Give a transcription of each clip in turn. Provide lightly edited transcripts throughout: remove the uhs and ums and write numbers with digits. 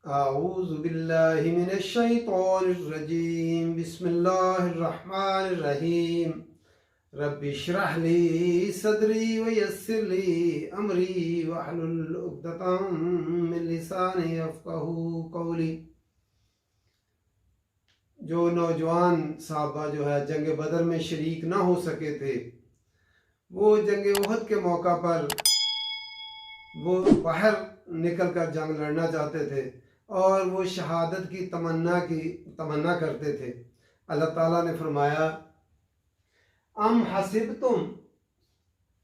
اعوذ باللہ من الشیطان الرجیم بسم اللہ الرحمن الرحیم رب اشرح لی صدری ویسر لی امری واحلل عقدۃ من لسانی یفقہوا قولی۔ جو نوجوان صحابہ جو ہے جنگ بدر میں شریک نہ ہو سکے تھے، وہ جنگ احد کے موقع پر وہ باہر نکل کر جنگ لڑنا چاہتے تھے اور وہ شہادت کی تمنا کرتے تھے۔ اللہ تعالیٰ نے فرمایا ام حسبتم،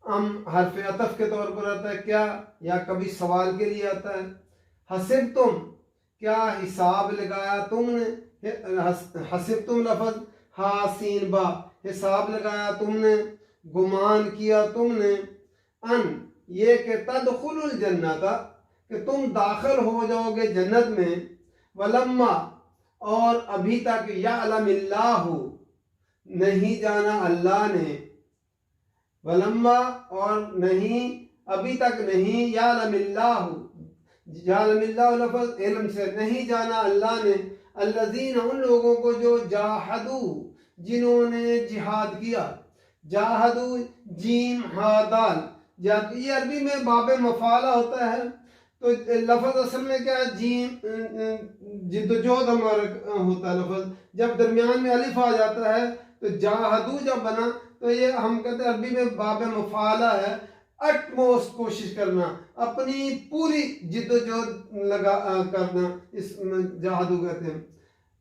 ام حرف عطف کے طور پر آتا ہے کیا، یا کبھی سوال کے لیے آتا ہے۔ حسبتم، کیا حساب لگایا تم نے، حسبتم لفظ حاسین با، حساب لگایا تم نے، گمان کیا تم نے، ان یہ کہ تدخل الجنت، کہ تم داخل ہو جاؤ گے جنت میں، ولما اور ابھی تک یعلم اللہ نہیں جانا اللہ نے، ولما اور نہیں ابھی تک نہیں، یعلم اللہ، یعلم اللہ لفظ علم سے، نہیں جانا اللہ نے، الذین ان لوگوں کو جو جاہدو جنہوں نے جہاد کیا، جاہدو جیم ہا دال، یہ عربی میں باب مفعلہ ہوتا ہے، تو لفظ اصل میں کیا ہے، جیم جد و جہد ہمارا ہوتا ہے لفظ، جب درمیان میں الف آ جاتا ہے تو جاہدو جب بنا تو یہ ہم کہتے ہیں عربی میں باب مفعلہ ہے، اٹموسٹ کوشش کرنا، اپنی پوری جد و جہد لگا کرنا، اس میں جاہدو کہتے ہیں۔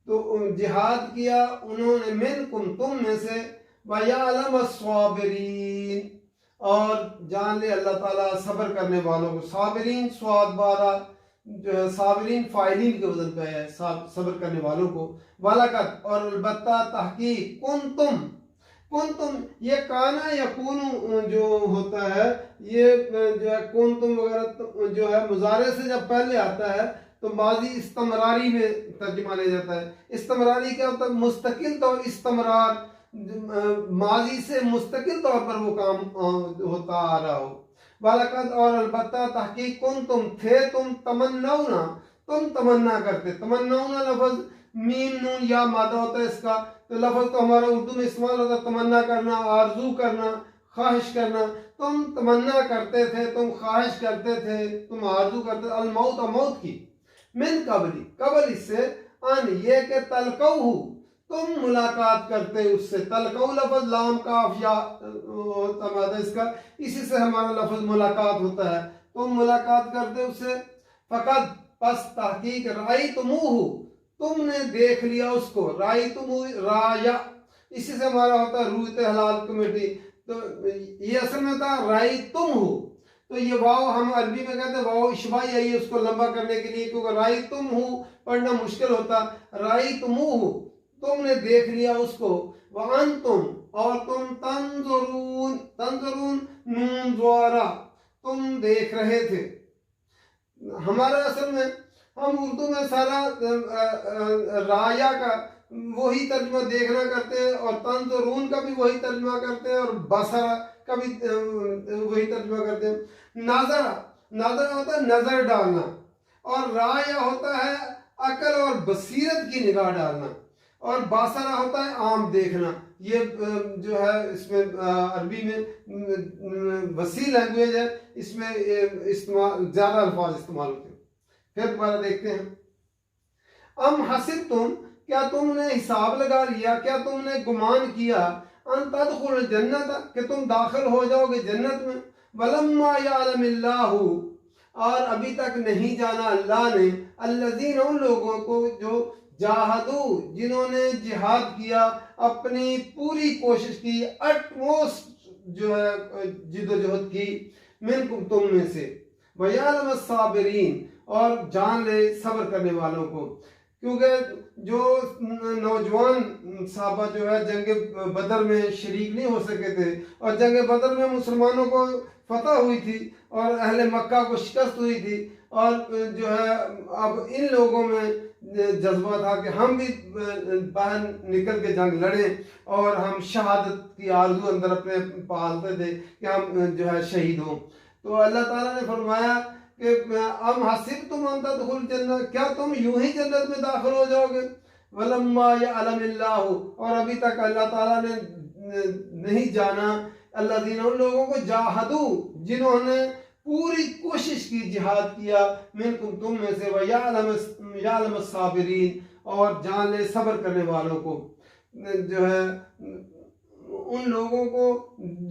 تو جہاد کیا انہوں نے، منکم تم میں سے، وَيَعْلَمَ الصَّابِرِينَ اور جان لے اللہ تعالیٰ صبر کرنے والوں کو۔ صابرین سواد بارہ جو ہے صابرین فاعلین کے وزن پہ ہے، صبر کرنے والوں کو۔ وَلَقَدْ اور البتہ تحقیق، کنتم یہ کانا یکونو جو ہوتا ہے، یہ جو ہے کنتم وغیرہ جو ہے مضارع سے جب پہلے آتا ہے تو ماضی استمراری میں ترجمہ لے جاتا ہے۔ استمراری کیا ہوتا ہے، مستقل طور، استمرار ماضی سے مستقل طور پر وہ کام ہوتا آ رہا ہو۔ وَلَقَدْ اور البتہ تحقیق کنتم تھے تم، تمنونا تم تمنا کرتے، تمنونا لفظ میم نون یا مادہ ہوتا ہے اس کا، تو لفظ تو ہمارا اردو میں استعمال ہوتا ہے تمنا کرنا، آرزو کرنا، خواہش کرنا، تم تمنا کرتے تھے، تم خواہش کرتے تھے، تم آرزو کرتے، الموت موت کی، من قبلی قبل اس سے، ان یہ کہ تلقوہ تم ملاقات کرتے اس سے، تلقو لفظ لام کاف یا ہوتا مادہ اس کا، اسی سے ہمارا لفظ ملاقات ہوتا ہے، تم ملاقات کرتے اس سے، فقط پس تحقیق رأیتموہ تم نے دیکھ لیا اس کو، رأیتموہ رایا، اسی سے ہمارا ہوتا ہے رویت حلال کمیٹی، تو یہ اصل میں ہوتا ہے رأیتموہ، تو یہ واو ہم عربی میں کہتے ہیں واو اشباعی ہے، اس کو لمبا کرنے کے لیے، کیونکہ رأیتموہ پڑھنا مشکل ہوتا، رأیتموہ تم نے دیکھ لیا اس کو، وَأَنْتُمْ اور تم تنظرون نون دوارا تم دیکھ رہے تھے۔ ہمارا اصل میں ہم اردو میں سارا رایا کا وہی ترجمہ دیکھنا کرتے ہیں، اور تنظرون کا بھی وہی ترجمہ کرتے ہیں، اور بصرہ کا بھی وہی ترجمہ کرتے ہیں۔ ناظرہ ہوتا ہے نظر ڈالنا، اور رایا ہوتا ہے عقل اور بصیرت کی نگاہ ڈالنا، اور باصرہ ہوتا ہے عام دیکھنا۔ یہ جو ہے اس میں عربی میں وسیع لینگویج ہے، اس میں زیادہ الفاظ استعمال ہوتے ہیں۔ پھر دوبارہ دیکھتے ہیں، ام حسبتم کیا تم نے حساب لگا لیا، کیا تم نے گمان کیا، ان تدخل الجنت کہ تم داخل ہو جاؤ گے جنت میں، ولما یعلم اللہ اور ابھی تک نہیں جانا اللہ نے، الذین ان لوگوں کو جو جاہدو جنہوں نے جہاد کیا، اپنی پوری کوشش کی، اٹموسٹ جو ہے جد و جہد کی، منکم تم میں سے، وَيَعْلَمَ الصَّابِرِينَ اور جان لے صبر کرنے والوں کو۔ کیونکہ جو نوجوان صحابہ جو ہے جنگ بدر میں شریک نہیں ہو سکے تھے، اور جنگ بدر میں مسلمانوں کو فتح ہوئی تھی اور اہل مکہ کو شکست ہوئی تھی، اور جو ہے اب ان لوگوں میں جذبہ تھا کہ ہم بھی باہر نکل کے جنگ لڑیں، اور ہم شہادت کی آرزو اندر اپنے پالتے تھے کہ ہم جو ہے شہید ہوں۔ تو اللہ تعالیٰ نے فرمایا کہ ام حسبتم ان تدخلوا الجنہ، کیا تم یوں ہی جنت میں داخل ہو جاؤ گے؟ ولما یعلم اللہ، اور ابھی تک اللہ تعالیٰ نے نہیں جانا، الذین، ان لوگوں کو، جاہدو، جنہوں نے پوری کوشش کی، جہاد کیا، منکم، تم میں سے، ویعلم الصابرین، اور جان لے صبر کرنے والوں کو، جو ہے ان لوگوں کو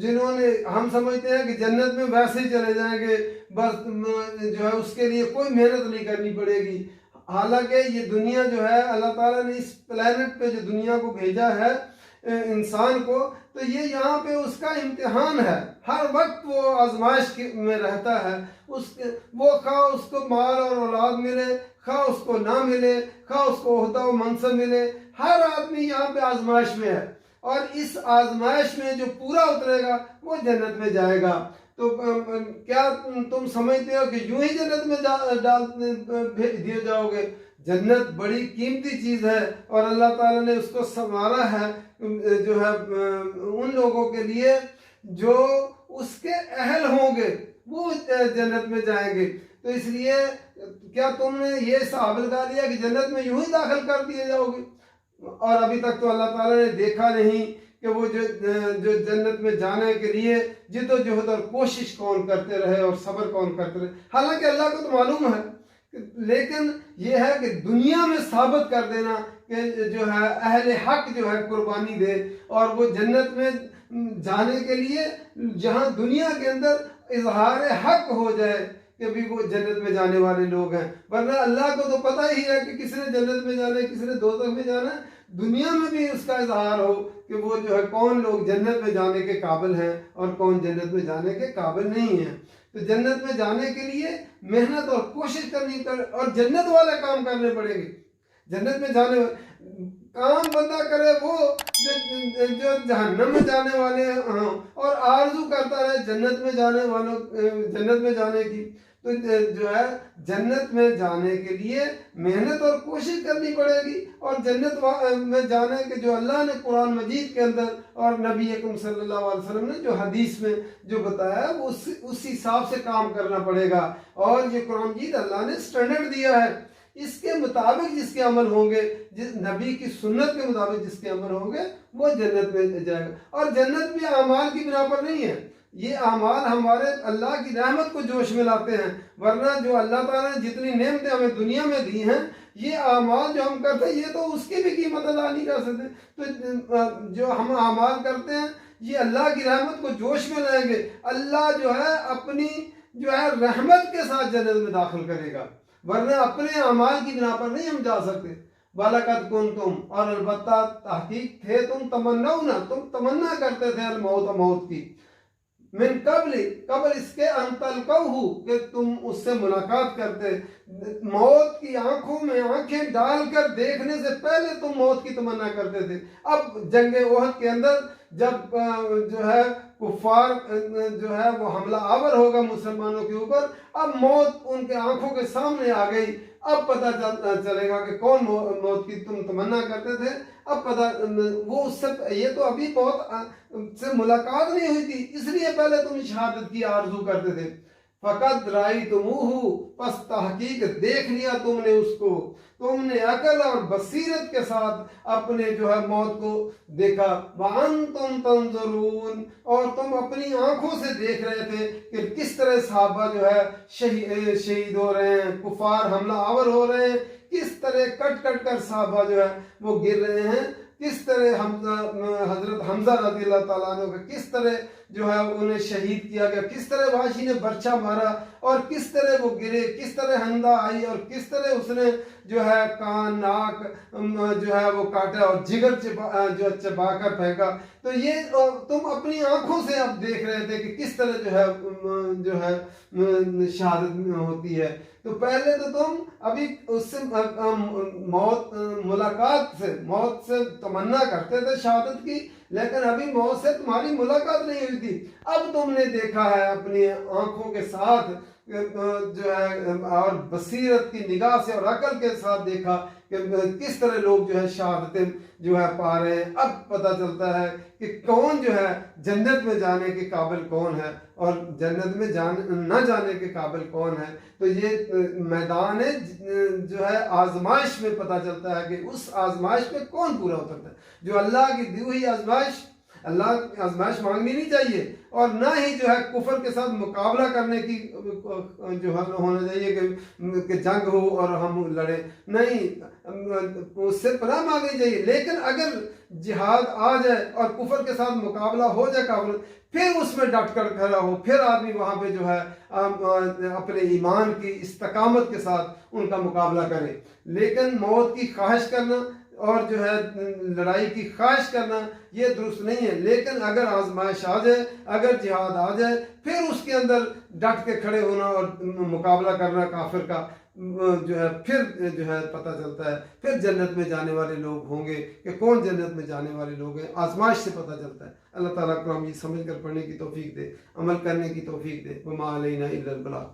جنہوں نے، ہم سمجھتے ہیں کہ جنت میں ویسے ہی چلے جائیں گے، بس جو ہے اس کے لیے کوئی محنت نہیں کرنی پڑے گی، حالانکہ یہ دنیا جو ہے اللہ تعالیٰ نے اس پلانٹ پہ جو دنیا کو بھیجا ہے انسان کو، تو یہ یہاں پہ اس کا امتحان ہے، ہر وقت وہ آزمائش میں رہتا ہے، وہ خواہ اس کو مال اور اولاد ملے، خواہ اس کو نہ ملے، خواہ اس کو عہدہ و منصب ملے، ہر آدمی یہاں پہ آزمائش میں ہے، اور اس آزمائش میں جو پورا اترے گا وہ جنت میں جائے گا۔ تو کیا تم سمجھتے ہو کہ یوں ہی جنت میں بھیج دیے جاؤ گے؟ جنت بڑی قیمتی چیز ہے، اور اللہ تعالیٰ نے اس کو سنوارا ہے جو ہے ان لوگوں کے لیے جو اس کے اہل ہوں گے، وہ جنت میں جائیں گے۔ تو اس لیے کیا تم نے یہ حساب لگا لیا کہ جنت میں یوں ہی داخل کر دیے جاؤ گے؟ اور ابھی تک تو اللہ تعالیٰ نے دیکھا نہیں کہ وہ جو جنت میں جانے کے لیے جد و جہد اور کوشش کون کرتے رہے اور صبر کون کرتے رہے، حالانکہ اللہ کو تو معلوم ہے، لیکن یہ ہے کہ دنیا میں ثابت کر دینا کہ جو ہے اہل حق جو ہے قربانی دے، اور وہ جنت میں جانے کے لیے جہاں دنیا کے اندر اظہار حق ہو جائے کہ بھی وہ جنت میں جانے والے لوگ ہیں، ورنہ اللہ کو تو پتہ ہی ہے کہ کس نے جنت میں جانا ہے، کس نے دوزخ میں جانا ہے، دنیا میں بھی اس کا اظہار ہو کہ وہ جو ہے کون لوگ جنت میں جانے کے قابل ہیں اور کون جنت میں جانے کے قابل نہیں ہیں۔ تو جنت میں جانے کے لیے محنت اور کوشش کرنی اور جنت والے کام کرنے پڑیں گے۔ جنت میں جانے کام بندہ کرے وہ جو جہنم میں جانے والے ہیں، اور آرزو کرتا رہے جنت میں جانے کی، تو جو ہے جنت میں جانے کے لیے محنت اور کوشش کرنی پڑے گی، اور جنت میں جانے کے جو اللہ نے قرآن مجید کے اندر اور نبی اکرم صلی اللہ علیہ وسلم نے جو حدیث میں جو بتایا ہے وہ اس حساب سے کام کرنا پڑے گا، اور یہ قرآن مجید اللہ نے سٹینڈرڈ دیا ہے، اس کے مطابق جس کے عمل ہوں گے، جس نبی کی سنت کے مطابق جس کے عمل ہوں گے وہ جنت میں جائے گا۔ اور جنت بھی اعمال کی بنا پر نہیں ہے، یہ اعمال ہمارے اللہ کی رحمت کو جوش میں لاتے ہیں، ورنہ جو اللہ تعالیٰ نے جتنی نعمتیں ہمیں دنیا میں دی ہیں، یہ اعمال جو ہم کرتے ہیں یہ تو اس کی بھی قیمت ادا نہیں کر سکتے، تو جو ہم اعمال کرتے ہیں یہ اللہ کی رحمت کو جوش میں لائیں گے، اللہ جو ہے اپنی جو ہے رحمت کے ساتھ جنت میں داخل کرے گا، ورنہ اپنے اعمال کی بنا پر نہیں ہم جا سکتے۔ وَلَقَدْ كُنْتُمْ، اور البتہ تحقیق تھے تم، تم تمنا کرتے تھے الموت، موت کی، من قبل اس کے ان تلقوہ، کہ تم اس سے ملاقات کرتے، موت کی آنکھوں میں آنکھیں ڈال کر دیکھنے سے پہلے تم موت کی تمنا کرتے تھے۔ اب جنگ احد کے اندر جب جو ہے کفار جو ہے وہ حملہ آور ہوگا مسلمانوں کے اوپر، اب موت ان کے آنکھوں کے سامنے آ گئی، اب پتہ چلے گا کہ کون موت کی تم تمنا کرتے تھے، اب پتہ وہ اس سے یہ تو ابھی موت سے ملاقات نہیں ہوئی تھی، اس لیے پہلے تم شہادت کی آرزو کرتے تھے۔ فقط رأیتموہ، پس تحقیق دیکھ لیا تم نے اس کو، تم نے عقل اور بصیرت کے ساتھ اپنے جو ہے موت کو دیکھا، وَأَنْتُمْ تَنْظُرُونَ، اور تم اپنی آنکھوں سے دیکھ رہے تھے کہ کس طرح صحابہ جو ہے شہید ہو رہے ہیں، کفار حملہ آور ہو رہے ہیں، کس طرح کٹ کٹ کر صحابہ جو ہے وہ گر رہے ہیں، کس طرح حضرت حمزہ رضی اللہ تعالیٰ عنہ کا کس طرح جو ہے انہیں شہید کیا گیا، کس طرح وحشی نے برچا مارا، اور کس طرح وہ گرے، کس طرح ہندا آئی، اور کس طرح اس نے جو ہے کان ناک جو ہے وہ کاٹا اور جگر جو چبا کر پھینکا۔ تو یہ تم اپنی آنکھوں سے اب دیکھ رہے تھے کہ کس طرح جو ہے شہادت ہوتی ہے۔ تو پہلے تو تم ابھی اس سے موت سے تمنا کرتے تھے شہادت کی، لیکن ابھی موت سے تمہاری ملاقات نہیں ہوئی تھی، اب تم نے دیکھا ہے اپنی آنکھوں کے ساتھ جو ہے اور بصیرت کی نگاہ سے اور عقل کے ساتھ دیکھا کہ کس طرح لوگ جو ہے شہادتیں جو ہے پا رہے ہیں، اب پتہ چلتا ہے کہ کون جو ہے جنت میں جانے کے قابل کون ہے اور جنت میں نہ جانے کے قابل کون ہے۔ تو یہ میدان ہے جو ہے آزمائش میں پتہ چلتا ہے کہ اس آزمائش میں کون پورا اترتا ہے۔ جو اللہ کی دی ہوئی آزمائش، اللہ کی آزمائش مانگنی نہیں چاہیے، اور نہ ہی جو ہے کفر کے ساتھ مقابلہ کرنے کی جو ہے ہونا چاہیے کہ جنگ ہو اور ہم لڑیں، نہیں، اس سے پناہ مانگنی چاہیے۔ لیکن اگر جہاد آ جائے اور کفر کے ساتھ مقابلہ ہو جائے کافر، پھر اس میں ڈٹ کر کھڑا ہو، پھر آدمی وہاں پہ جو ہے اپنے ایمان کی استقامت کے ساتھ ان کا مقابلہ کرے۔ لیکن موت کی خواہش کرنا اور جو ہے لڑائی کی خواہش کرنا یہ درست نہیں ہے۔ لیکن اگر آزمائش آ جائے، اگر جہاد آ جائے، پھر اس کے اندر ڈٹ کے کھڑے ہونا اور مقابلہ کرنا کافر کا، جو ہے پھر جو ہے پتہ چلتا ہے، پھر جنت میں جانے والے لوگ ہوں گے کہ کون جنت میں جانے والے لوگ ہیں، آزمائش سے پتہ چلتا ہے۔ اللہ تعالیٰ کو ہم یہ سمجھ کر پڑھنے کی توفیق دے، عمل کرنے کی توفیق دے۔ وما علینا الا البلاغ۔